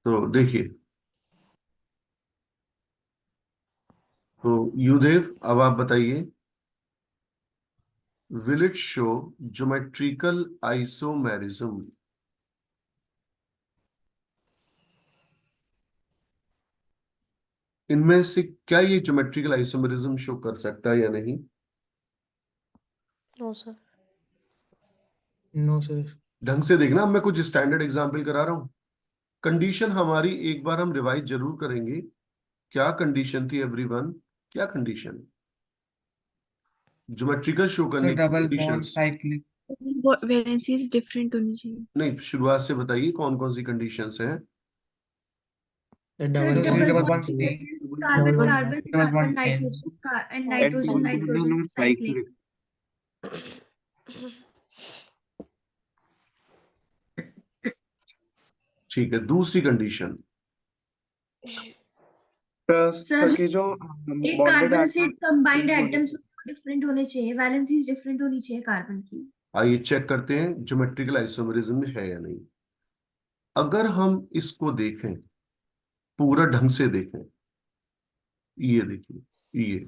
तो देखिए, तो युदेव अब आप बताइए, will it show geometrical isomerism? इनमें से क्या ये ज्योमेट्रिकल आइसोमेरिज्म शो कर सकता है या नहीं? No sir. No sir. ढंग से देखना, अब मैं कुछ स्टैंडर्ड एग्जाम्पल करा रहा हूं। कंडीशन हमारी एक बार हम रिवाइज जरूर करेंगे। क्या कंडीशन थी एवरीवन? क्या कंडीशन? ज्योमेट्रिकल शो सर करने की double bond conditions. Cyclic. Valencies different होनी चाहिए। नहीं, शुरुआत से बताइए कौन कौन सी कंडीशंस हैं। Sir double double double bond bond in the C, sense double carbon bond carbon double carbon bond N nitrogen and and nitrogen nitrogen cycling. Cyclic. ठीक है, दूसरी कंडीशन। सर कि जो एक बॉन्डेड कार्बन से कंबाइंड एटम होने atoms different होने चाहिए, वैलेंसीज डिफरेंट होनी चाहिए कार्बन की। आइए चेक करते हैं ज्योमेट्रिकल आइसोमेरिज्म में है या नहीं। अगर हम इसको देखें, पूरा ढंग से देखें, ये देखिए, ये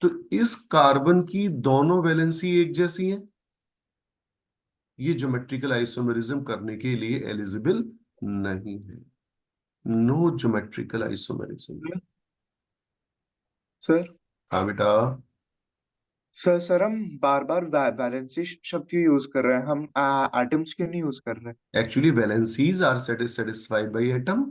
तो इस कार्बन की दोनों वैलेंसी एक जैसी है। ये ज्योमेट्रिकल आइसोमेरिज्म करने के लिए एलिजिबल नहीं है। No geometrical isomerism. सर। हाँ बेटा। सर हम बार बार वैलेंसी शब्द क्यों यूज कर रहे हैं? हम एटम्स क्यों नहीं यूज कर रहे? Actually valencies are satisfied by atom.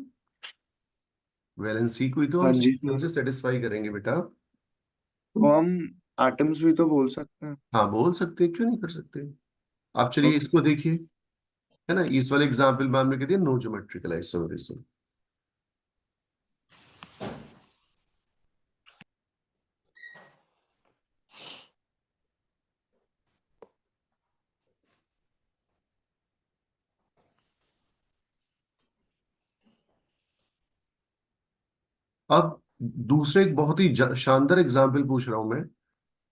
Valency को ही तो हम हाँ जी सिंपल सर। से सेटिस्फाई करेंगे बेटा। तो हम एटम्स भी तो बोल सकते हैं। हाँ बोल सकते हैं, क्यों नहीं कर सकते। आप चलिए ओके इसको सर। देखिए, है ना, इस वाले एग्जाम्पल में हमने कह दिया नो ज्योमेट्रिकल आइसोमेरिज्म। अब दूसरे एक बहुत ही शानदार एग्जाम्पल पूछ रहा हूं मैं,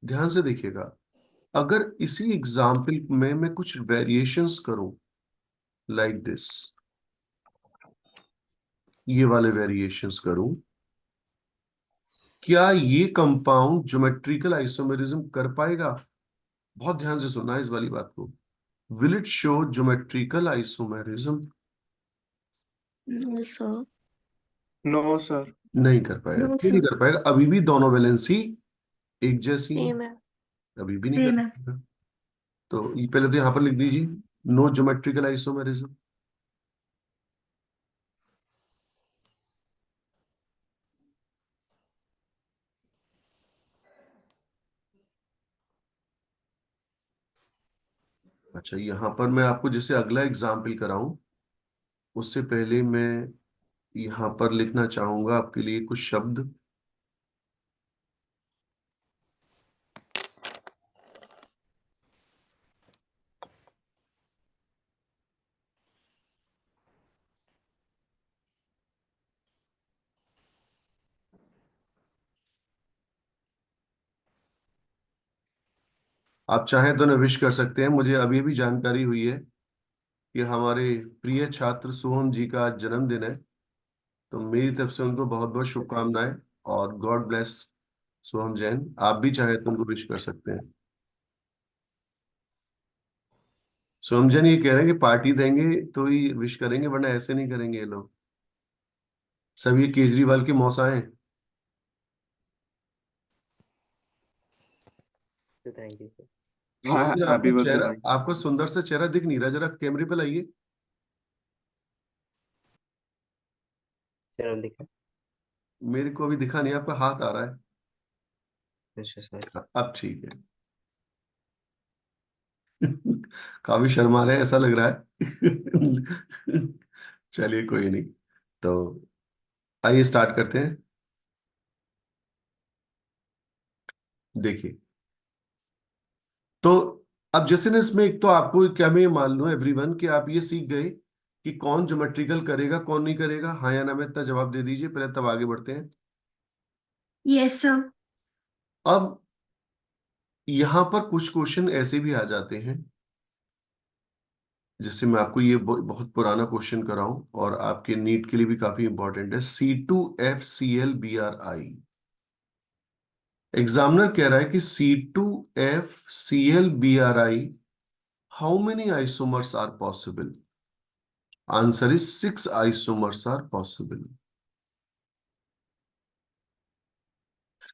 ध्यान से देखिएगा। अगर इसी एग्जाम्पल में मैं कुछ वेरिएशंस करूं, लाइक दिस, ये वाले वेरिएशंस करूं, क्या ये कंपाउंड ज्योमेट्रिकल आइसोमेरिज्म कर पाएगा? बहुत ध्यान से सुनना है इस वाली बात को। Will it show geometrical isomerism? No sir. No sir. नहीं कर पाएगा। नो क्यों नहीं सर। कर पाएगा? अभी भी दोनों वैलेंसी एक जैसी हैं। सेम है। अभी भी नहीं कर सेम है। पाएगा। तो ये पहले तो यहां पर लिख दीजिए, नो ज्योमेट्रिकल आइसोमेरिज्म। अच्छा, यहां पर मैं आपको जैसे अगला एग्जाम्पल कराऊं, उससे पहले मैं यहां पर लिखना चाहूंगा आपके लिए कुछ शब्द। आप चाहें तो विश कर सकते हैं। मुझे अभी भी जानकारी हुई है कि हमारे प्रिय छात्र सोहम जी का आज जन्मदिन है। तो मेरी तरफ से उनको बहुत बहुत शुभकामनाएं, और गॉड ब्लेस सोहम जैन। आप भी चाहे तो उनको विश कर सकते हैं। सोहम जैन ये कह रहे हैं कि पार्टी देंगे तो ही विश करेंगे, वरना ऐसे नहीं करेंगे ये लोग। सब ये केजरीवाल के मौसाएं। Thank you. हाँ, सोहम जैन, आपका हैप्पी बर्थडे चेहरा, भाई। आपका सुंदर सा चेहरा दिख नहीं रहा, जरा कैमरे पे लाइए। सर दिखा। मेरे को अभी दिखा नहीं, आपका हाथ आ रहा है। अच्छा सर। अब ठीक है। काफी शर्मा रहे हैं, ऐसा लग रहा है। चलिए कोई नहीं। तो आइए स्टार्ट करते हैं। देखिए, तो अब जैसे ना इसमें एक तो आपको क्या मैं ये मान लूं एवरीवन कि आप ये सीख गए कि कौन ज्योमेट्रिकल करेगा कौन नहीं करेगा, हाँ या ना में इतना जवाब दे दीजिए पहले, तब आगे बढ़ते हैं। Yes sir. अब यहां पर कुछ क्वेश्चन ऐसे भी आ जाते हैं जैसे मैं आपको ये बहुत पुराना क्वेश्चन कराऊं और आपके नीट के लिए भी काफी इंपॉर्टेंट है। C2FClBr। एग्जामिनर कह रहा है कि C2FClBr, how many isomers are possible? Answer is 6 isomers are possible.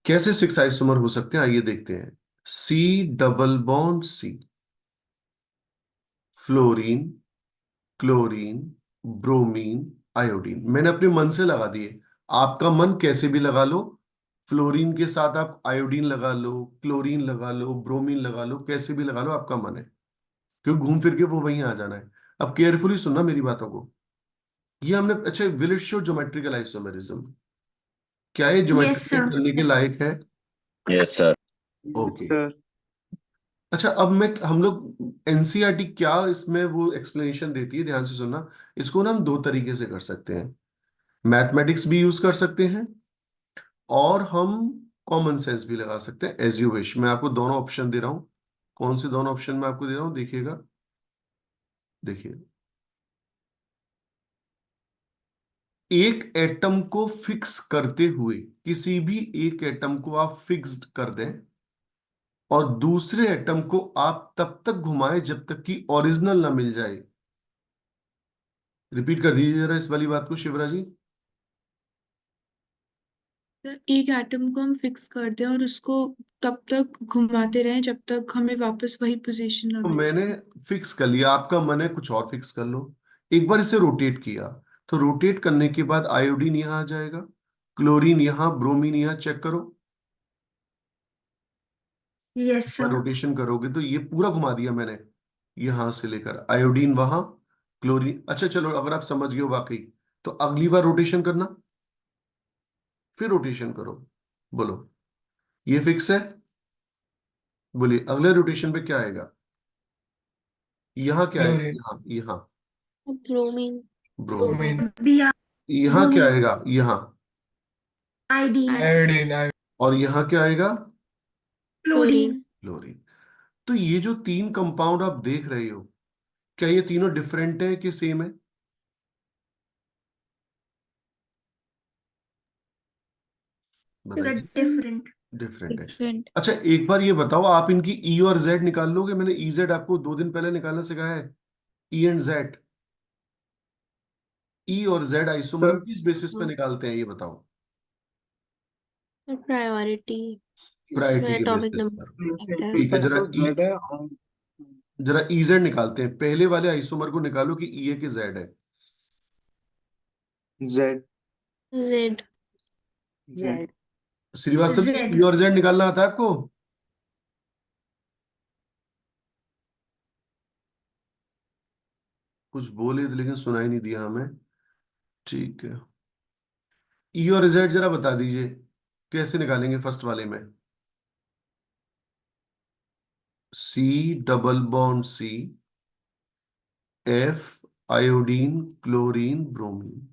कैसे 6 आइसोमर हो सकते हैं, आइए देखते हैं। C double bond C, fluorine, chlorine, bromine, iodine. मैंने अपने मन से लगा दिए, आपका मन कैसे भी लगा लो। फ्लोरीन के साथ आप आयोडीन लगा लो, क्लोरीन लगा लो, ब्रोमीन लगा लो, कैसे भी लगा लो, आपका मन है, क्योंकि घूम फिर के वो वहीं आ जाना है। अब केयरफुली सुनना मेरी बातों को। ये हमने, अच्छा, will it show geometrical isomerism? क्या ये यस ज्योमेट्रिकल सर। करने के लायक है? Yes sir. ओके। सर अच्छा, अब मैं, हम लोग एनसीईआरटी क्या इसमें वो एक्सप्लेनेशन देती है, ध्यान से सुनना। इसको ना हम दो तरीके से कर सकते हैं। मैथमेटिक्स भी यूज कर सकते हैं और हम कॉमन सेंस भी लगा सकते हैं, एज यू विश। मैं आपको दोनों ऑप्शन दे रहा हूं। कौन से दोनों ऑप्शन मैं आपको दे रहा हूं, देखिएगा। देखिए, एक एटम को फिक्स करते हुए, किसी भी एक एटम को आप फिक्स्ड कर दें और दूसरे एटम को आप तब तक घुमाएं जब तक कि ओरिजिनल ना मिल जाए। रिपीट कर दीजिए जरा इस वाली बात को, शिवराज जी। एक एटम को हम फिक्स कर दें और उसको तब तक घुमाते रहें जब तक हमें वापस वही पोजीशन ना तो मिल मैंने जाए। फिक्स कर लिया, आपका मन है कुछ और फिक्स कर लो। एक बार इसे रोटेट किया, तो रोटेट करने के बाद आयोडीन यहां आ जाएगा, क्लोरीन यहां, ब्रोमीन यहां। चेक करो। यस पर सर। रोटेशन करोगे तो ये पूरा घुमा दिया मैंने, यहां से लेकर आयोडीन वहां, क्लोरीन। अच्छा चलो, अगर आप समझ गए हो वाकई, तो अगली बार रोटेशन करना, फिर रोटेशन करो। बोलो, ये फिक्स है? बोलिए, अगले रोटेशन पे क्या आएगा? यहाँ क्या आएगा? क्लोरीन। यहाँ, यहाँ ब्रोमीन। ब्रोमीन। ब्रोमीन। बिया। यहाँ क्या ब्रोमीन। आएगा? यहाँ। आयोडीन। आयोडीन। और यहाँ क्या आएगा? क्लोरीन। क्लोरीन। क्लोरीन। तो ये जो तीन कंपाउंड आप देख रहे हो, क्या ये तीनों डिफरेंट है कि सेम है? सर बताइए। डिफरेंट। डिफरेंट है। डिफरेंट। अच्छा, एक बार ये बताओ, आप इनकी ई और जेड निकाल लोगे? मैंने ई जेड आपको 2 दिन पहले निकालना सिखाया है। ई एंड जेड, ई और जेड आइसोमर हम सर किस बेसिस पे निकालते हैं, ये बताओ। प्रायोरिटी। उसमें प्रायोरिटी के एटॉमिक बेसिस पर। नंबर लगता है। ठीक है, जरा तो ई, जेड है और जरा ई जेड निकालते हैं। पहले वाले आइसोमर को निकालो कि ई है कि जेड है। Z. Z. Z. Srivastava ji, Z. ई और जेड निकालना आता है आपको? कुछ बोले थे लेकिन सुनाई नहीं दिया हमें। ठीक है, ई और जेड जरा बता दीजिए, कैसे निकालेंगे फर्स्ट वाले में? C double bond C, F iodine, chlorine, bromine.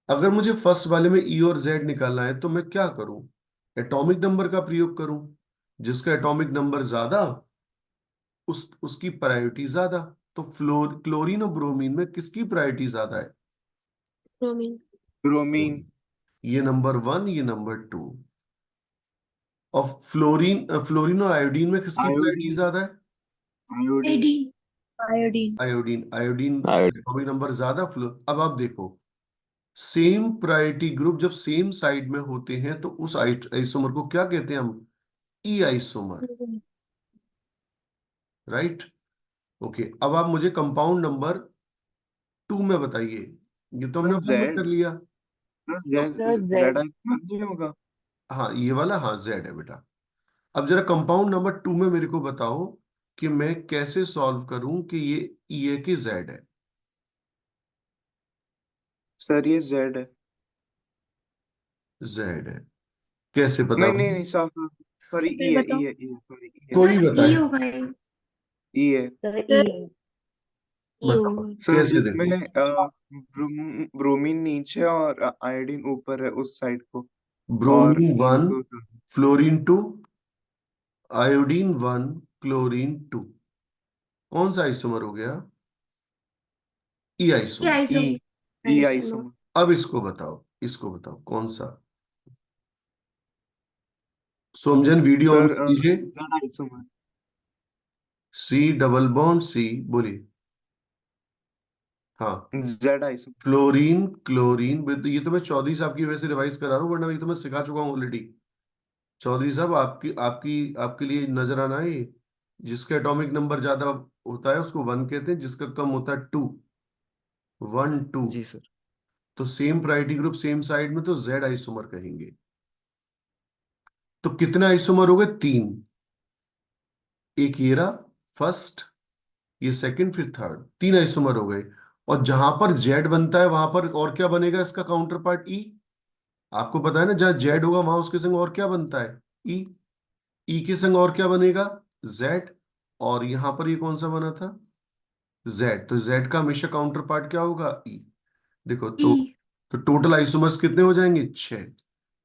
अगर मुझे फर्स्ट वाले में ई और जेड निकालना है तो मैं क्या करूं? एटॉमिक नंबर का प्रयोग करूं। जिसका एटॉमिक नंबर ज्यादा, उसकी प्रायोरिटी ज्यादा। तो क्लोरीन और ब्रोमीन में किसकी प्रायोरिटी ज्यादा है? ब्रोमीन। ब्रोमीन। ये नंबर 1, ये नंबर 2। और फ्लोरीन और आयोडीन में किसकी प्रायोरिटी आयोडीन। ज्यादा है? Iodine. Iodine. Iodine. Iodine. Iodine iodine. Atomic number ज्यादा, फ्लो। अब आप देखो, सेम प्रायोरिटी ग्रुप जब सेम साइड में होते हैं तो उस आइसोमर को क्या कहते हैं हम? ई आइसोमर। राइट। ओके, अब आप मुझे कंपाउंड नंबर 2 में बताइए। ये तो हमने प्लस 1 में कर जेड। लिया। प्लस तो जेड। जेड आइसोमर नहीं होगा? हाँ, ये वाला, हाँ, जेड है बेटा। अब जरा कंपाउंड नंबर 2 में मेरे को बताओ कि मैं कैसे सॉल्व करूं कि ये ई है कि जेड है? सर ये जेड है। जेड है। कैसे पता नहीं नहीं भाई? नहीं, साफ। सॉरी, ई सर है, ई बताओ। है, ई है, सॉरी, ई है। कोई सर ई बताए, होगा ये। ई है। सर ई। ई बताओ होगा। सर कैसे जिसमें देखो। ब्रोमीन नीचे और आयोडीन ऊपर है उस साइड को। और ब्रोमीन 1, तो फ्लोरीन 2, आयोडीन 1, क्लोरीन 2। कौन सा आइसोमर हो गया? ई ये isomer. E isomer. E Isomer. Isomer. अब इसको बताओ कौन सा। सोमजन वीडियो ऑन सर कीजिए। Z isomer. C double bond C, बोलिए। हाँ। Z isomer. फ्लोरीन क्लोरीन ये तो मैं चौधरी साहब की वजह से रिवाइज करा रहा हूँ, वरना ये तो मैं सिखा चुका हूँ ऑलरेडी। चौधरी साहब आपकी आपकी आपके लिए नजर आना है ये। जिसका एटॉमिक नंबर ज्यादा होता है उसको वन कहते हैं, जिसका कम होता है टू। One two. जी सर। तो same priority group same side में तो जेड आइसोमर कहेंगे। तो कितने आइसोमर हो गए? तीन। एक ये रहा फर्स्ट, ये सेकंड, फिर थर्ड, तीन आइसोमर हो गए। और जहां पर जेड बनता है वहां पर और क्या बनेगा इसका काउंटर पार्ट? ई। आपको पता है ना, जहां जेड होगा वहां उसके संग और क्या बनता है? ई। ई के संग और क्या बनेगा? जेड। और यहां पर ये कौन सा बना था? जेड। तो जेड का हमेशा काउंटर पार्ट क्या होगा? ई। देखो ई। तो टोटल आइसोमर्स कितने हो जाएंगे? छह।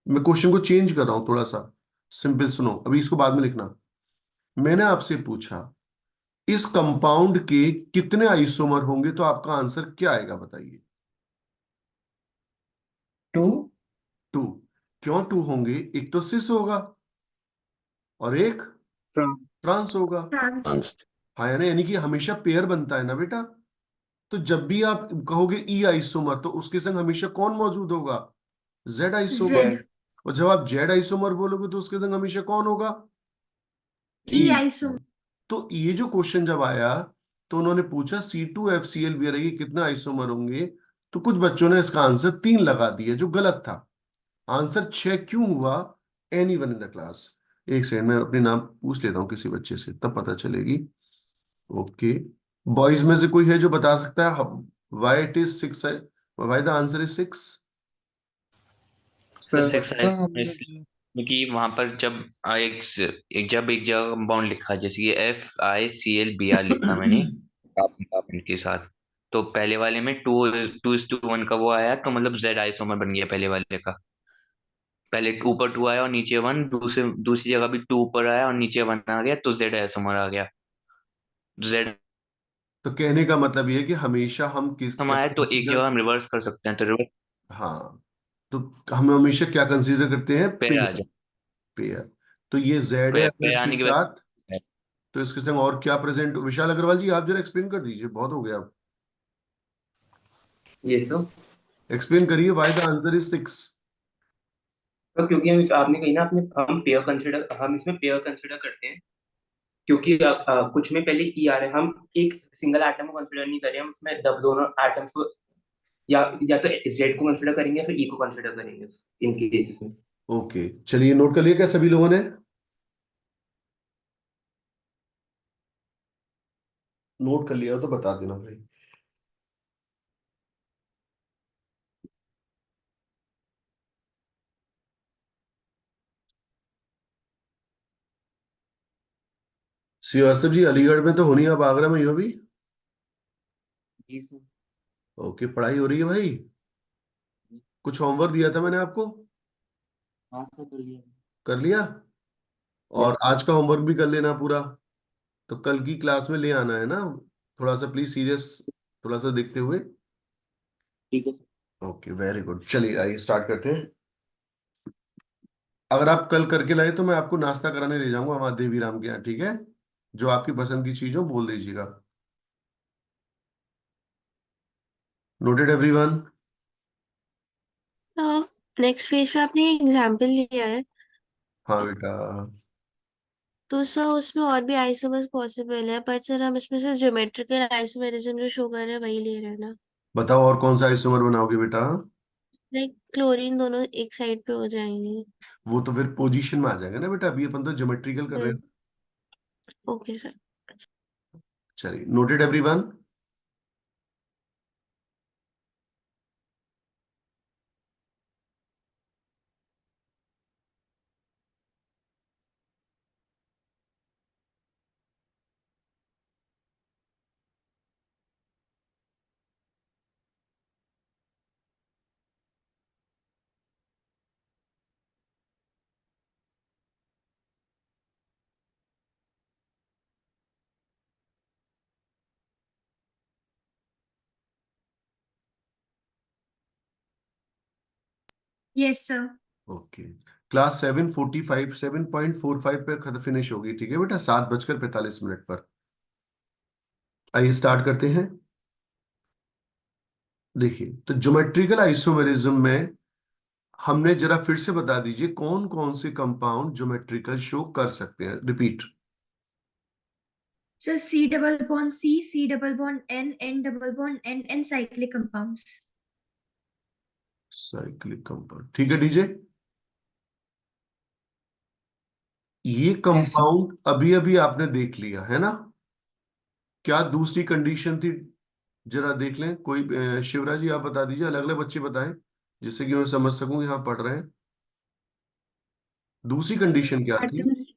मैं क्वेश्चन को चेंज कर रहा हूं थोड़ा सा। सिंपल सुनो, अभी इसको बाद में लिखना। मैंने आपसे पूछा इस कंपाउंड के कितने आइसोमर होंगे, तो आपका आंसर क्या आएगा बताइए? टू। टू। क्यों टू होंगे? एक तो सिस होगा और एक ट्रांस होगा। फ्रांस। हाँ, यानी कि हमेशा पेयर बनता है ना बेटा। तो जब भी आप कहोगे ई आइसोमर तो उसके संग हमेशा कौन मौजूद होगा? Z isomer. जेड। जेड। और जब आप जेड आइसोमर बोलोगे तो उसके संग हमेशा कौन होगा? ई ई। आइसोमर। तो ये जो क्वेश्चन जब आया तो उन्होंने पूछा C2FCl भी रहेगी कितने आइसोमर होंगे, तो कुछ बच्चों ने इसका आंसर तीन लगा दिया जो गलत था। आंसर छह क्यों हुआ? Any one in the class. एक सेकंड में अपने नाम पूछ लेता हूँ किसी बच्चे से, तब पता चलेगी। ओके। बॉयज में से कोई है जो बता सकता है वाई इट इज सिक्स है? Why the answer is six? तो सर सिक्स तो आइसोमर हमने इसलिए क्योंकि वहां पर जब एक जगह कंपाउंड लिखा, जैसे कि FiClBr लिखा मैंने कार्बन कार्बन के साथ, तो पहले वाले में 2:1 का वो आया, तो मतलब जेड आइसोमर बन गया पहले वाले का। पहले ऊपर 2 आया और नीचे 1, दूसरी जगह भी 2 ऊपर आया और नीचे 1 आ गया, तो जेड आइसोमर आ गया। जेड तो कहने का मतलब ये है कि हमेशा हम किस हम क्या आया तो एक कंसीडर। जगह हम रिवर्स कर सकते हैं, तो रिवर्स हाँ। तो हम हमेशा क्या कंसीडर करते हैं? पे आ पेयर। जाए। पेयर। तो ये जेड है, अगर पे इसके आने के साथ बाद तो इसके संग और क्या प्रेजेंट? विशाल अग्रवाल जी आप जरा एक्सप्लेन कर दीजिए, बहुत हो गया। ये सब एक्सप्लेन करिए why the answer is six. तो क्योंकि हम आपने कही ना अपने हम इसमें पेयर कंसिडर करते हैं, क्योंकि कुछ में पहले ई आ रहा है, हम एक सिंगल एटम को कंसिडर नहीं कर रहे, हम इसमें दोनों एटम्स को या तो जेड को कंसिडर करेंगे या फिर ई को कंसिडर करेंगे इन केसेस में। ओके, चलिए नोट कर लिया क्या सभी लोगों ने? नोट कर लिया हो तो बता देना भाई। श्रीवास्तव जी अलीगढ़ में तो होनी है, अब आगरा में ही हो भी। जी सर। ओके, पढ़ाई हो रही है भाई? कुछ होमवर्क दिया था मैंने आपको? हाँ सर, कर लिया। कर लिया? और यस सर। आज का होमवर्क भी कर लेना पूरा। तो कल की क्लास में ले आना है ना, थोड़ा सा प्लीज सीरियस, थोड़ा सा देखते हुए। ठीक है सर। Okay, very good. चलिए आइए स्टार्ट करते हैं। अगर आप कल करके लाए तो मैं आपको नाश्ता कराने ले जाऊंगा वहां देवी राम के यहाँ, ठीक है? जो आपकी पसंद की चीज हो बोल दीजिएगा। Noted everyone? तो नेक्स्ट पेज पे आपने एग्जाम्पल लिया है, हाँ बेटा। तो सर उसमें और भी आइसोमर्स पॉसिबल है, पर सर हम इसमें से ज्योमेट्रिकल आइसोमेरिज्म जो शो कर रहे हैं वही ले रहे हैं ना। बताओ और कौन सा आइसोमर बनाओगे बेटा? लाइक क्लोरीन दोनों एक साइड पे हो जाएंगे। वो तो फिर पोजीशन में आ जाएगा ना बेटा, अभी अपन तो ज्योमेट्रिकल कर रहे हैं। Okay sir. चलिए, noted everyone? Yes sir. Okay, class 7:45 पे खत्म फिनिश होगी, ठीक है बेटा, 7:45 पर। आइए स्टार्ट करते हैं। देखिए, तो ज्योमेट्रिकल आइसोमेरिज्म में हमने, जरा फिर से बता दीजिए कौन कौन से कंपाउंड ज्योमेट्रिकल शो कर सकते हैं, repeat. Sir C double bond C double bond N double bond N cyclic compounds. Cyclic compound, ठीक है डीजे। ये यस सर। कंपाउंड अभी अभी आपने देख लिया है ना, क्या दूसरी कंडीशन थी? जरा देख लें कोई, शिवराज जी आप बता दीजिए, अलग अलग बच्चे बताएं, जिससे कि मैं समझ सकूं कि हाँ पढ़ रहे हैं। दूसरी कंडीशन क्या थी? एटम्स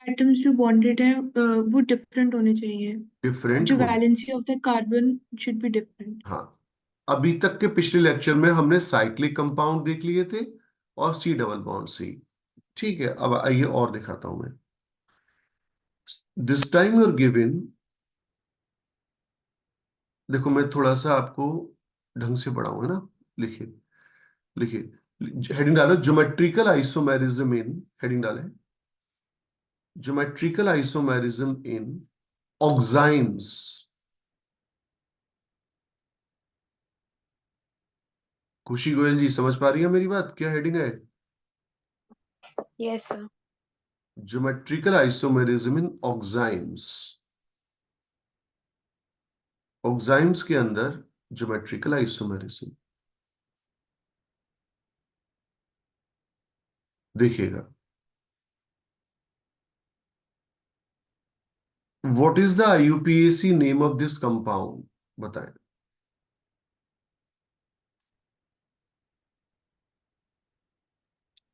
एटम्स जो बॉन्डेड है वो डिफरेंट होने चाहिए। डिफरेंट जो होने। Valency of the carbon should be different. हाँ, अभी तक के पिछले लेक्चर में हमने साइक्लिक कंपाउंड देख लिए थे और सी डबल बॉन्ड सी। ठीक है, अब आइए और दिखाता हूं मैं। दिस टाइम यूर गिवन, देखो मैं थोड़ा सा आपको ढंग से पढ़ाऊंगा ना। लिखिए, लिखिए, हेडिंग डालो, ज्योमेट्रिकल आइसोमेरिज्म इन, हेडिंग डालें, ज्योमेट्रिकल आइसोमेरिज्म इन ऑक्साइम्स। खुशी गोयल जी समझ पा रही है मेरी बात, क्या हेडिंग है? Yes sir. Geometrical isomerism in oximes. Oximes के अंदर ज्योमेट्रिकल आइसोमेरिज्म, देखिएगा। What is the IUPAC name of this compound, बताएं।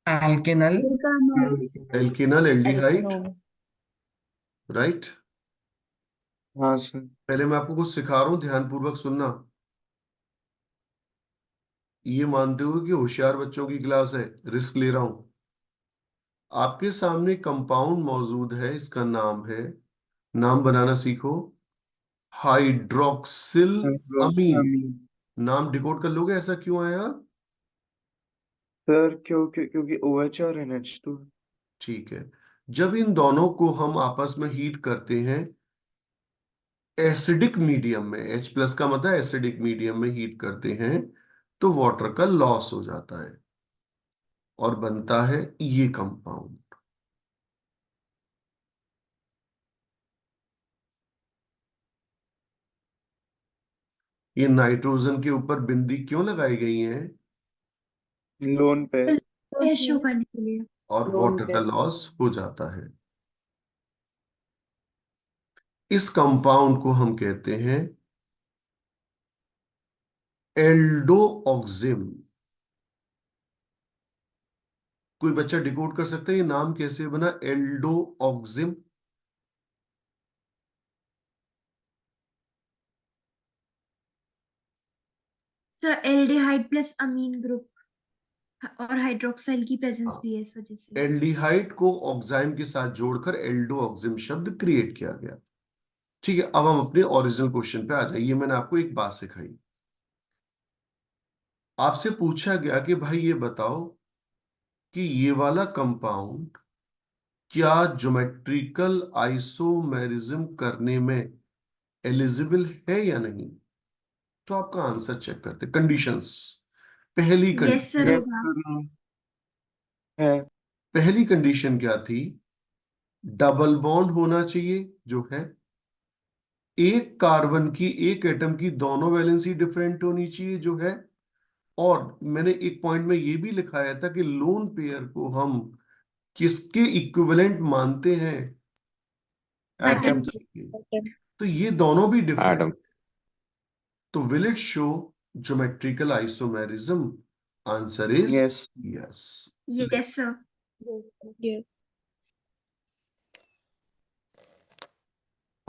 एल्केनल। एल्केनल एल्डिहाइड, राइट। हाँ सर। पहले मैं आपको कुछ सिखा रहा हूं, ध्यानपूर्वक सुनना। ये मानते हुए कि होशियार बच्चों की क्लास है, रिस्क ले रहा हूं। आपके सामने कंपाउंड मौजूद है, इसका नाम है, नाम बनाना सीखो, हाइड्रोक्सिल अमीन। हाइड्रोक्सामीन। नाम डिकोड कर लोगे, ऐसा क्यों आया? सर क्योंकि OH और NH2। ठीक है, जब इन दोनों को हम आपस में हीट करते हैं एसिडिक मीडियम में, H+ का मतलब एसिडिक मीडियम में हीट करते हैं, तो वाटर का लॉस हो जाता है और बनता है ये कंपाउंड। ये नाइट्रोजन के ऊपर बिंदी क्यों लगाई गई है? लोन पे। शो करने के लिए। और वाटर का लॉस हो जाता है। इस कंपाउंड को हम कहते हैं एल्डोऑक्सिम। कोई बच्चा डिकोड कर सकता है ये नाम कैसे बना, एल्डोऑक्सिम? सर एल्डिहाइड प्लस अमीन ग्रुप और हाइड्रोक्साइल की प्रेजेंस हाँ, भी है इस वजह से। एल्डिहाइड को ऑक्साइम के साथ जोड़कर एल्डोऑक्सिम शब्द क्रिएट किया गया। ठीक है, अब हम अपने ओरिजिनल क्वेश्चन पे आ जाइए। मैंने आपको एक बात सिखाई, आपसे पूछा गया कि भाई ये बताओ कि ये वाला कंपाउंड क्या ज्योमेट्रिकल आइसोमेरिज्म करने में एलिजिबल है या नहीं। तो आपका आंसर चेक करते, कंडीशंस। पहली यस सर कंडीशन, यस होगा। सर। है। पहली कंडीशन क्या थी? डबल बॉन्ड होना चाहिए, जो है। एक कार्बन की, एक एटम की दोनों वैलेंसी डिफरेंट होनी चाहिए, जो है। और मैंने एक पॉइंट में ये भी लिखाया था कि लोन पेयर को हम किसके इक्विवेलेंट मानते हैं? एटम। एटम के। तो ये दोनों भी डिफरेंट, एटम। तो will it show geometrical isomerism? Answer is yes. Yes. Yes sir. Yes.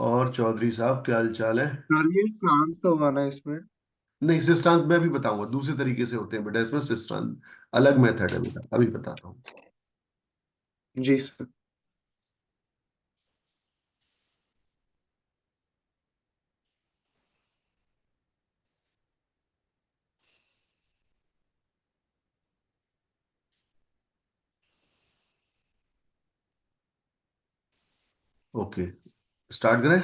और चौधरी साहब क्या हाल चाल है? सर ये ट्रांस होगा ना इसमें? नहीं, सिस्टांस मैं भी बताऊंगा, दूसरे तरीके से होते हैं बेटा, इसमें सिस्टांस अलग मेथड है बेटा, अभी बताता हूँ। जी सर। ओके, स्टार्ट करें।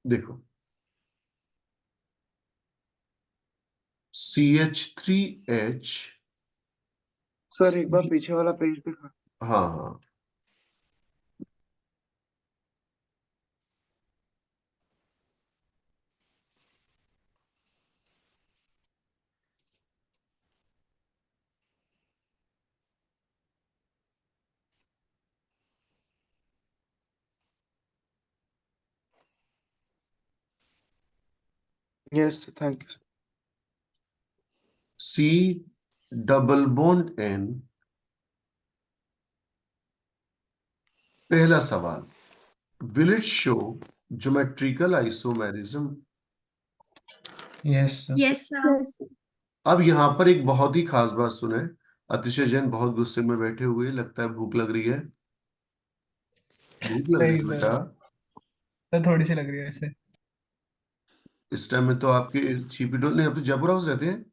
देखो, CH3H। सर एक बार पीछे वाला पेज दिखा। हाँ हाँ, yes thank you. C double bond N। पहला सवाल, will it show geometrical isomerism? Yes sir. Yes sir. अब यहां पर एक बहुत ही खास बात सुने। अतिशय जैन बहुत गुस्से में बैठे हुए, लगता है भूख लग रही है। भूख लग रही नहीं है सर, बेटा? सर थोड़ी सी लग रही है ऐसे। इस टाइम में तो आपके छिपी डोल नहीं, आप तो जयपुर हाउस रहते हैं।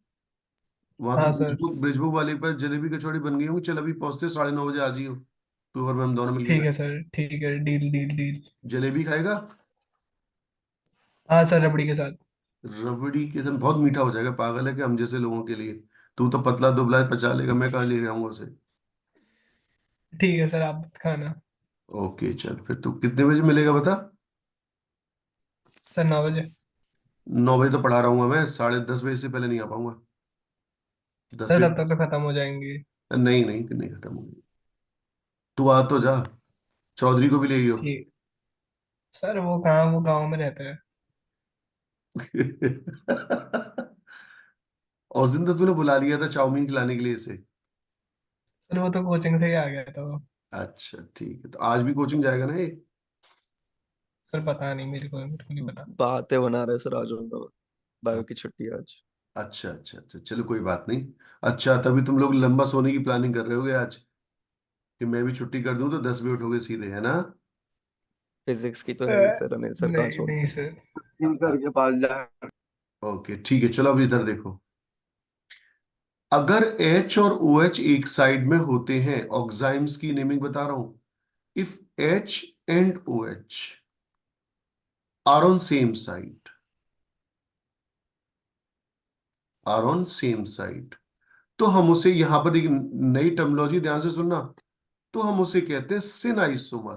वहां तो हाँ सर। ब्रिजबुक वाले पर जलेबी कचौड़ी बन गई होंगी। चल अभी पहुंचते 9:30 बजे आ जाइयो, तू और मैं हम दोनों मिलके ठीक है खाएं। सर, ठीक है, डील डील डील। जलेबी खाएगा? हाँ सर, रबड़ी के साथ। रबड़ी के साथ? बहुत मीठा हो जाएगा, पागल है कि हम जैसे लोगों के लिए। तू तो पतला दुबला है, पचा लेगा, मैं कहाँ ले जाऊंगा उसे। ठीक है सर, आप खाना। ओके चल, फिर तू कितने बजे मिलेगा बता। सर 9 बजे। 9 बजे तो पढ़ा रहा हूँ मैं, 10:30 बजे से पहले नहीं आ पाऊंगा। दस सर तब बजे तक तो खत्म हो जाएंगी। नहीं नहीं, नहीं खत्म होगी। तू आ तो जा, चौधरी को भी ले आइयो। ठीक। सर वो कहाँ, वो गांव में रहता है। उस दिन तो तूने बुला लिया था चाउमीन खिलाने के लिए इसे। सर वो तो कोचिंग से ही आ गया था वो। अच्छा ठीक है, तो आज भी कोचिंग जाएगा ना ये? सर पता नहीं, मेरे को नहीं पता। बातें बना रहे सर, आज उनका बायो की छुट्टी है आज। अच्छा अच्छा अच्छा, चलो कोई बात नहीं। अच्छा, तभी तुम लोग लंबा सोने की प्लानिंग कर रहे होगे आज, कि मैं भी छुट्टी कर दूं तो 10 बजे उठोगे सीधे, है ना? फिजिक्स की तो अ, है ही सर, अनिल सर कहाँ नहीं नहीं छोड़ते। सर। सर के पास जा। ओके ठीक है, चलो अब इधर देखो। अगर H और OH एक साइड में होते हैं, ऑक्साइम्स की नेमिंग बता रहा हूं। If H and OH are on same side, are on same side, तो हम उसे, यहां पर एक नई टर्मिनोलॉजी ध्यान से सुनना, तो हम उसे कहते हैं सिन आइसोमर।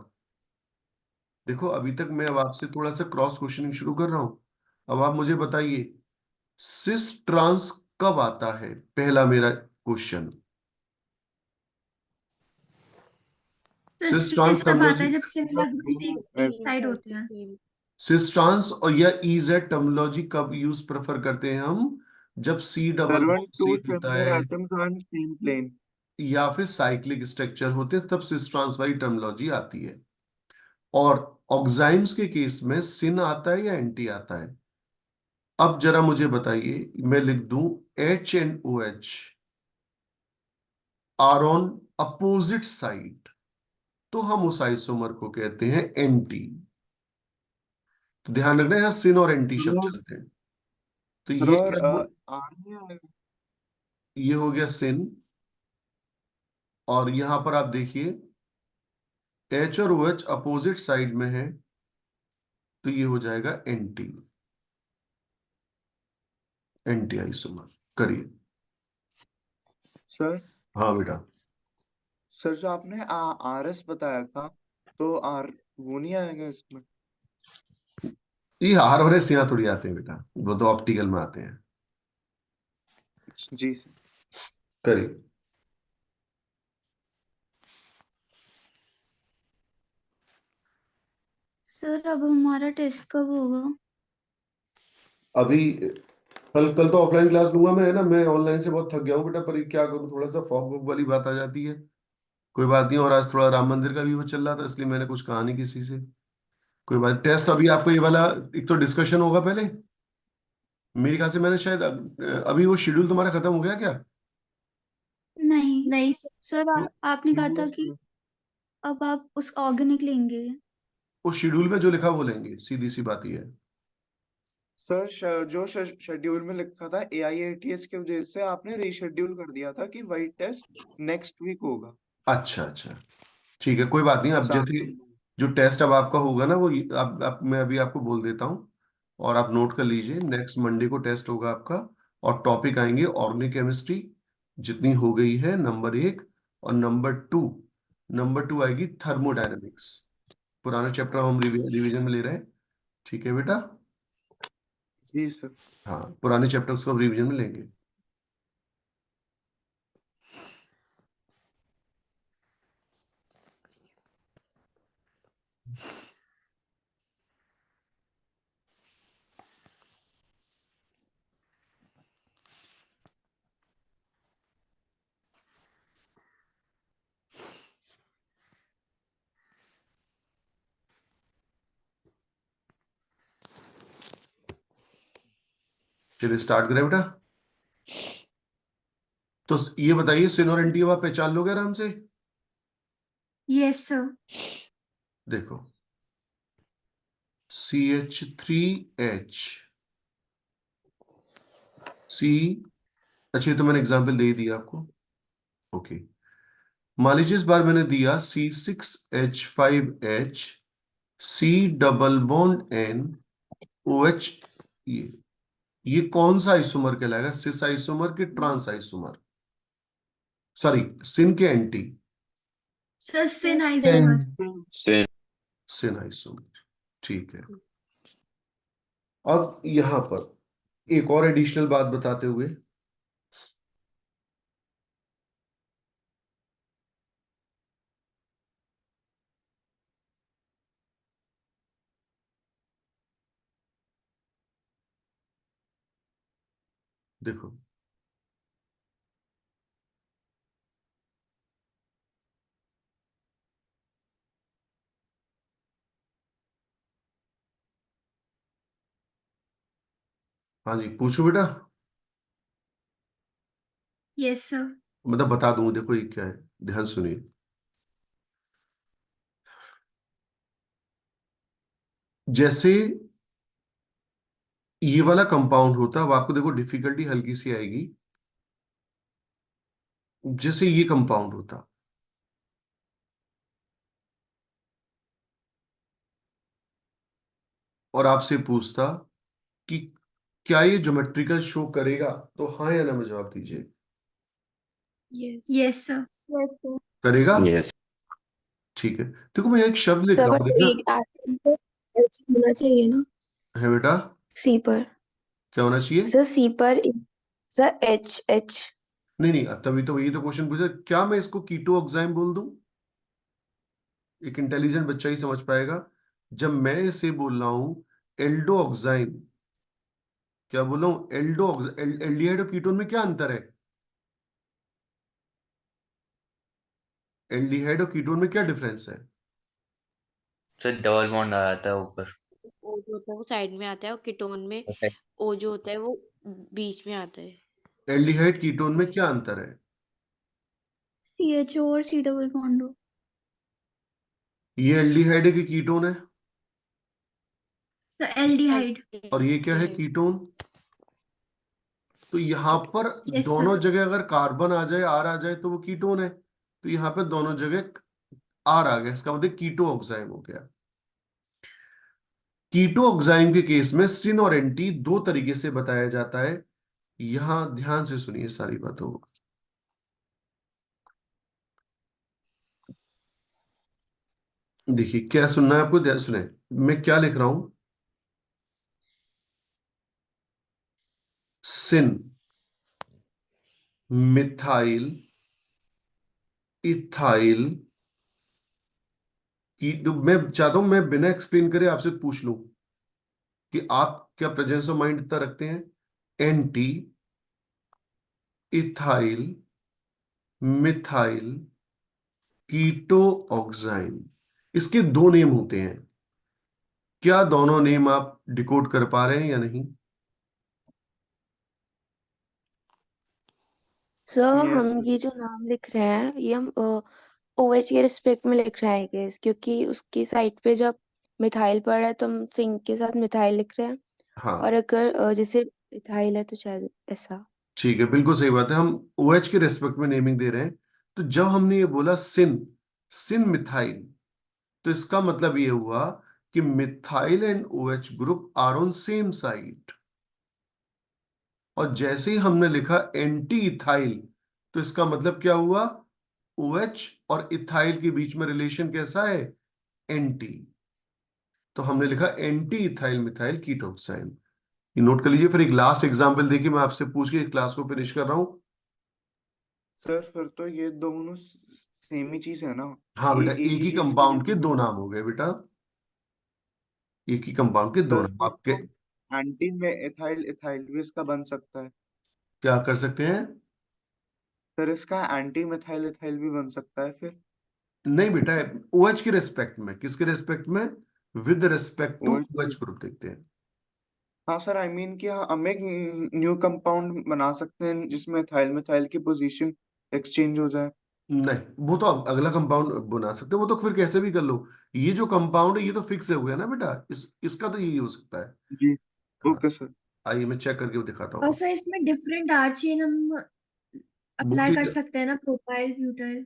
देखो अभी तक मैं अब आपसे थोड़ा सा क्रॉस क्वेश्चनिंग शुरू कर रहा हूं। अब आप मुझे बताइए, सिस ट्रांस कब आता है? पहला मेरा क्वेश्चन। सिस ट्रांस सिस तब आता टर्मिनोलॉजी, है जब सिमिलर ग्रुप्स एक साइड होते हैं। सिस ट्रांस और या EZ टर्मिनोलॉजी कब यूज प्रेफर करते हैं हम? जब C डबल sir when bond to same होता सिमिलर है, atoms are in same plane. या फिर साइक्लिक स्ट्रक्चर होते हैं, तब सिस ट्रांस वाली टर्मिनोलॉजी आती है। और ऑक्साइम्स के केस में सिन आता है या एंटी आता है? अब जरा मुझे बताइए, मैं लिख दूं H and OH are on opposite side, तो हम उस आइसोमर को कहते हैं एंटी। तो ध्यान रखना, यहां सिन और एंटी शब्द चलते हैं। तो सर ये और क्या हुआ? आर नहीं आएगा। ये हो गया सिन। और यहां पर आप देखिए, H और OH अपोजिट साइड में है, तो ये हो जाएगा एंटी, एंटी आइसोमर। करिए। सर हाँ बेटा। सर जो आपने आर एस बताया था, तो आर वो नहीं आएगा इसमें। ये आर और एस यहाँ थोड़ी आते हैं बेटा, वो तो ऑप्टिकल में आते हैं। जी सर। करिए। सर अब हमारा टेस्ट कब होगा? अभी कल कल तो ऑफलाइन क्लास लूंगा मैं, है ना। मैं ऑनलाइन से बहुत थक गया हूँ बेटा, पर क्या करूँ, थोड़ा सा फॉग वॉग वाली बात आ जाती है। कोई बात नहीं, और आज थोड़ा राम मंदिर का भी वो चल रहा था, इसलिए मैंने कुछ कहा नहीं किसी से। कोई बात, टेस्ट अभी आपको ये वाला, एक तो डिस्कशन होगा पहले। मेरे ख्याल से मैंने शायद अभी वो शेड्यूल तुम्हारा खत्म हो गया क्या? नहीं नहीं सर। सर, आपने कहा था यूएस कि में। अब आप उस ऑर्गेनिक लेंगे? वो शेड्यूल में जो लिखा वो लेंगे, सीधी सी बात ये है। सर जो शेड्यूल में लिखा था AIATS की वजह से आपने रीशेड्यूल कर दिया था कि वही टेस्ट नेक्स्ट वीक होगा। अच्छा अच्छा, ठीक है, कोई बात नहीं। अब सात जैसे जो टेस्ट अब आपका होगा ना, वो अब मैं अभी आपको बोल देता हूँ और आप नोट कर लीजिए। नेक्स्ट मंडे को टेस्ट होगा आपका, और टॉपिक आएंगे ऑर्गेनिक केमिस्ट्री जितनी हो गई है, नंबर 1। और नंबर 2 आएगी थर्मोडायनेमिक्स। पुराना चैप्टर हम रिवीजन में ले रहे हैं, ठीक है बेटा? जी सर। हाँ, पुराने चैप्टर्स को अब रिवीजन में लेंगे। चलिए स्टार्ट करें बेटा। तो ये बताइए, सिन और एंटी आप पहचान लोगे आराम से? Yes sir. देखो, CH3H C। अच्छा, ये तो मैंने एग्जाम्पल दे ही दिया आपको। ओके, मान लीजिए इस बार मैंने दिया C6H5H C double bond N OH। ये कौन सा आइसोमर कहलाएगा? सिस आइसोमर के ट्रांस आइसोमर? सॉरी, सिन के एंटी? सर सिन आइसोमर। से सिन आइसोमर, ठीक है। अब यहां पर एक और एडिशनल बात बताते हुए, देखो हाँ जी, पूछो बेटा। Yes sir. मतलब बता दूं, देखो ये क्या है, ध्यान सुनिए। जैसे ये वाला कंपाउंड होता है, अब आपको देखो डिफिकल्टी हल्की सी आएगी। जैसे ये कंपाउंड होता और आपसे पूछता कि क्या ये ज्योमेट्रिकल शो करेगा, तो हाँ या ना में जवाब दीजिए। Yes sir. करेगा? यस ठीक है, देखो मैं एक शब्द लिख सर रहा हूँ, बट देखना एक एटम पे एच होना चाहिए ना, है बेटा। सी पर। क्या होना चाहिए? सर सी पर सर एच एच। नहीं नहीं, तभी तो ये तो क्वेश्चन पूछा, क्या मैं इसको कीटो ऑक्साइम बोल दूं? एक इंटेलिजेंट बच्चा ही समझ पाएगा। जब मैं इसे बोल रहा हूं एल्डो ऑक्साइम, क्या बोल रहा हूं? एल्डिहाइड और कीटोन में क्या अंतर है? एल्डिहाइड और कीटोन में क्या डिफरेंस है? सर डबल बॉन्ड आ जाता है ऊपर। ओ जो होता है वो साइड में आता है और कीटोन में ओ जो होता है वो बीच में आता है। एल्डिहाइड कीटोन में वही। क्या अंतर है? CHO और C डबल बॉन्ड हो। ये एल्डिहाइड है कि कीटोन है? Sir aldehyde. और ये क्या है? एल्डिहाइड। कीटोन। तो यहाँ पर यस दोनों सर। जगह अगर कार्बन आ जाए, आर आ जाए, तो वो कीटोन है। तो यहाँ पे दोनों जगह आर आ गया, इसका मतलब कीटो ऑक्साइम हो गया। कीटो ऑक्साइम के केस में सिन और एंटी दो तरीके से बताया जाता है। यहां ध्यान से सुनिए सारी बातों को। देखिए क्या सुनना है आपको, ध्यान सुने। मैं क्या लिख रहा हूं? सिन, मिथाइल, इथाइल की। तो मैं चाहता हूं मैं बिना एक्सप्लेन करे आपसे पूछ लूं कि आप क्या प्रेजेंस ऑफ माइंड इतना रखते हैं। एंटी, इथाइल, मिथाइल, कीटो ऑक्साइम, इसके दो नेम होते हैं। क्या दोनों नेम आप डिकोड कर पा रहे हैं या नहीं? सर यस हम सर। ये जो नाम लिख रहे हैं ये हम OH के रिस्पेक्ट में लिख रहा है गेस, क्योंकि उसकी साइड पे जब मिथाइल पड़ रहा है तो हम सिंक के साथ मिथाइल लिख रहे हैं। और हाँ अगर जैसे मिथाइल है तो शायद ऐसा। ठीक है, बिल्कुल सही बात है, हम OH के रेस्पेक्ट में नेमिंग दे रहे हैं। तो जब हमने ये बोला सिन, सिन मिथाइल, तो इसका मतलब ये हुआ कि methyl and OH group are on same side. और जैसे ही हमने लिखा एंटी इथाइल, तो इसका मतलब क्या हुआ, OH और इथाइल के बीच में रिलेशन कैसा है, एंटी। तो हमने लिखा एंटी इथाइल मिथाइल कीटोक्साइन। ये नोट कर लीजिए। फिर एक लास्ट एग्जांपल देखिए, मैं आपसे पूछ के क्लास को फिनिश कर रहा हूं। सर फिर तो ये दोनों सेम ही चीज है ना? हाँ बेटा, एक एक ही ही चीज के लिए कंपाउंड के दोनों। दो नाम हो गए बेटा, एक ही कंपाउंड के दो सर नाम फिर आपके। तो एंटी में इथाइल इथाइल भी इसका बन सकता है। क्या कर सकते हैं? सर इसका एंटी मिथाइल इथाइल भी बन सकता है फिर। नहीं बेटा, OH के रेस्पेक्ट में, किसके रेस्पेक्ट में, with respect to OH। OH group देखते हैं। हाँ सर, आई मीन कि हम एक न्यू कंपाउंड बना सकते हैं जिसमें इथाइल मिथाइल की पोजीशन एक्सचेंज हो जाए। नहीं, वो तो आप अगला कंपाउंड बना सकते हो, वो तो फिर कैसे भी कर लो। ये जो कंपाउंड है ये तो फिक्स हो गया ना बेटा, इसका तो यही हो सकता है। जी। हाँ, ओके सर। आइए मैं चेक करके दिखाता हूँ और आप। सर इसमें डिफरेंट आर चेन हम अप्लाई बोलिए कर सकते हैं ना, प्रोपाइल ब्यूटाइल।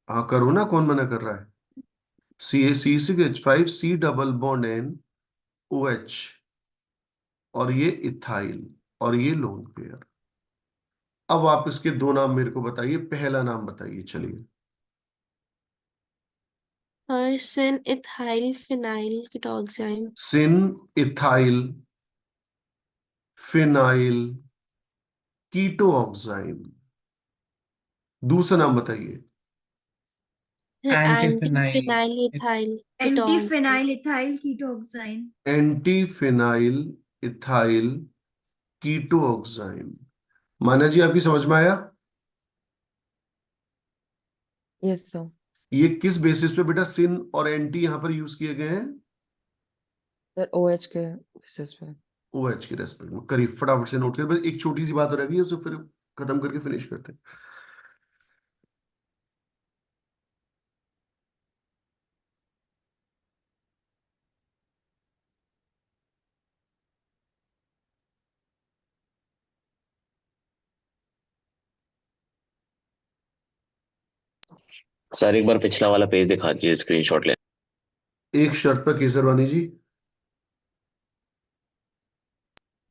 हाँ करो ना, कौन मना कर रहा है। CaC6H5 C double bond NOH, और ये इथाइल, और ये लोन पेयर। अब आप इसके दो नाम मेरे को बताइए, पहला नाम बताइए चलिए। और syn ethyl phenyl ketoxime. Syn ethyl phenyl ketoxime. दूसरा नाम बताइए। Anti antiphenyl. Phenyl ethyl anti ketone. Phenyl ethyl ketoxime. Anti phenyl ethyl ketoxime. माना जी, आपकी समझ में आया? Yes sir. ये किस बेसिस पे बेटा सिन और एंटी यहां पर यूज किए गए हैं? सर OH के बेसिस पे। OH के रेस्पेक्ट में। करिए फटाफट से नोट करिए, बस एक छोटी सी बात रह गई है, उसे फिर खत्म करके फिनिश करते हैं। सर एक बार पिछला वाला पेज दिखा दीजिए, स्क्रीनशॉट ले। एक शर्त पर केसरवानी जी,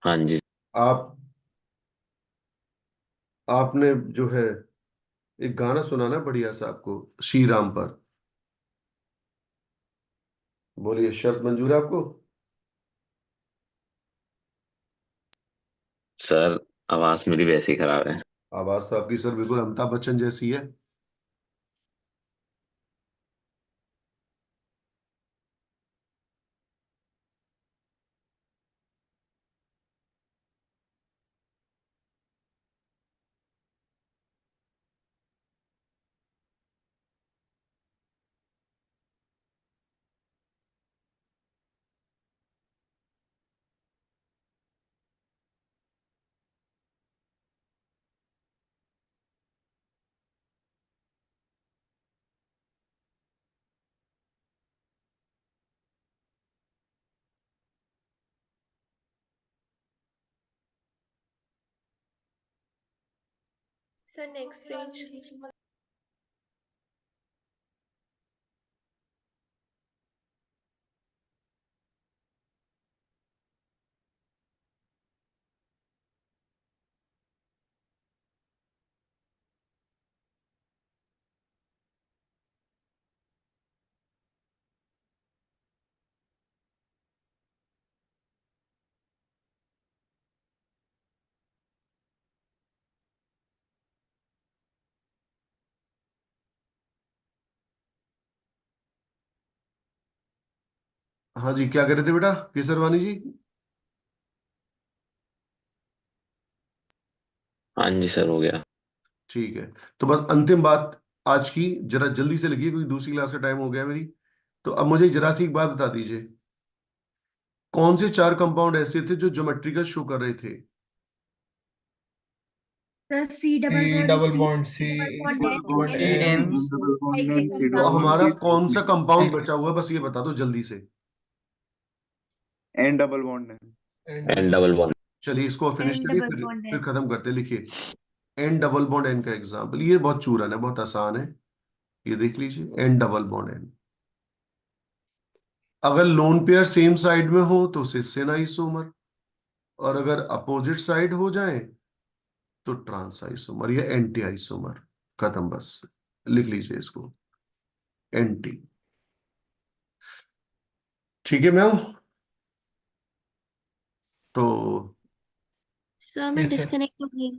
हाँ जी। आप आपने जो है एक गाना सुनाना बढ़िया सा आपको, श्री राम पर। बोलिए, शर्त मंजूर है आपको? सर आवाज मेरी वैसे ही खराब है। आवाज तो आपकी सर बिल्कुल अमिताभ बच्चन जैसी है। Sir next page. हाँ जी, क्या कह रहे थे बेटा केसरवानी जी? हाँ जी सर, हो गया। ठीक है, तो बस अंतिम बात आज की, जरा जल्दी से लिखिए क्योंकि दूसरी क्लास का टाइम हो गया मेरी। तो अब मुझे जरा सी एक बात बता दीजिए, कौन से चार कंपाउंड ऐसे थे जो ज्योमेट्रिकल शो कर रहे थे? Sir C double C bond double C bond C double bond bond N N N double bond cyclic में C तो double कंपाउंड हमारा bond कौन सा कंपाउंड एन बचा हुआ है, बस ये बता दो जल्दी से। N double bond है। N double bond. चलिए इसको फिनिश एन करिए, डबल फिर बॉन्ड फिर एन खत्म करते हैं। लिखिए एन डबल बॉन्ड एन का एग्जाम्पल, ये बहुत चूरन है, बहुत आसान है, ये देख लीजिए एन डबल बॉन्ड एन। अगर लोन पेयर सेम साइड में हो तो सिस्टेन आइसोमर, और अगर अपोजिट साइड हो जाए तो ट्रांस आइसोमर या एंटी आइसोमर। खत्म, बस लिख लीजिए इसको एंटी। ठीक है मैं तो सर मैं यस सर। डिस्कनेक्ट हो गई थी।